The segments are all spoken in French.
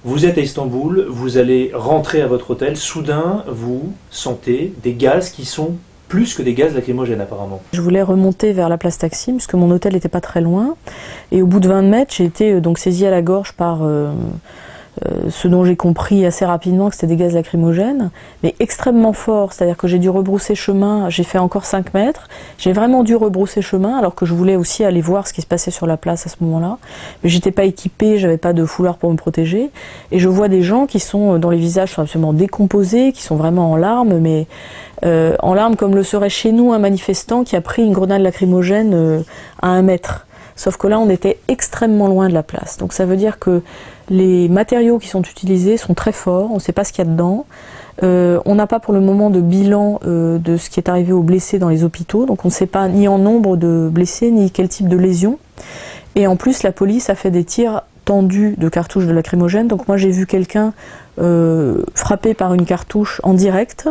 Vous êtes à Istanbul, vous allez rentrer à votre hôtel, soudain vous sentez des gaz qui sont plus que des gaz lacrymogènes apparemment. Je voulais remonter vers la place Taksim, puisque mon hôtel n'était pas très loin, et au bout de 20 mètres, j'ai été donc saisie à la gorge par ce dont j'ai compris assez rapidement que c'était des gaz lacrymogènes, mais extrêmement forts, c'est-à-dire que j'ai dû rebrousser chemin, j'ai fait encore 5 mètres, j'ai vraiment dû rebrousser chemin, alors que je voulais aussi aller voir ce qui se passait sur la place à ce moment-là, mais j'étais pas équipée, j'avais pas de foulard pour me protéger, et je vois des gens qui sont, dont les visages sont absolument décomposés, qui sont vraiment en larmes, mais en larmes comme le serait chez nous un manifestant qui a pris une grenade lacrymogène à 1 mètre. Sauf que là, on était extrêmement loin de la place. Donc ça veut dire que les matériaux qui sont utilisés sont très forts, on ne sait pas ce qu'il y a dedans. On n'a pas pour le moment de bilan de ce qui est arrivé aux blessés dans les hôpitaux, donc on ne sait pas ni en nombre de blessés, ni quel type de lésions. Et en plus, la police a fait des tirs tendus de cartouches de lacrymogène. Donc moi, j'ai vu quelqu'un frappé par une cartouche en direct,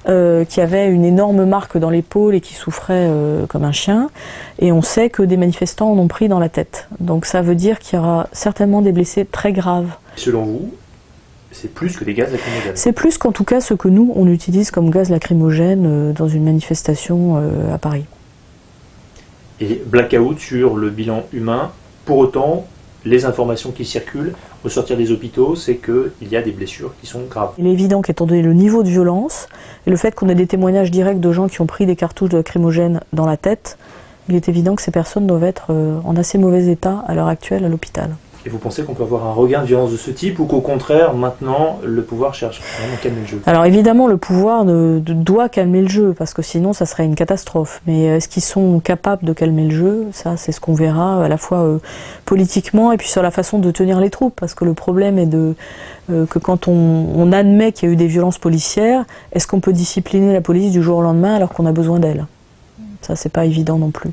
qui avait une énorme marque dans l'épaule et qui souffrait comme un chien. Et on sait que des manifestants en ont pris dans la tête. Donc ça veut dire qu'il y aura certainement des blessés très graves. Selon vous, c'est plus que des gaz lacrymogènes? C'est plus qu'en tout cas ce que nous, on utilise comme gaz lacrymogène dans une manifestation à Paris. Et blackout sur le bilan humain. Pour autant, les informations qui circulent au sortir des hôpitaux, c'est qu'il y a des blessures qui sont graves. Il est évident qu'étant donné le niveau de violence et le fait qu'on ait des témoignages directs de gens qui ont pris des cartouches de lacrymogène dans la tête, il est évident que ces personnes doivent être en assez mauvais état à l'heure actuelle à l'hôpital. Et vous pensez qu'on peut avoir un regain de violence de ce type ou qu'au contraire, maintenant, le pouvoir cherche vraiment à calmer le jeu? Alors évidemment, le pouvoir doit calmer le jeu, parce que sinon ça serait une catastrophe. Mais est-ce qu'ils sont capables de calmer le jeu? Ça, c'est ce qu'on verra à la fois politiquement et puis sur la façon de tenir les troupes. Parce que le problème est que quand on admet qu'il y a eu des violences policières, est-ce qu'on peut discipliner la police du jour au lendemain alors qu'on a besoin d'elle? Ça, c'est pas évident non plus.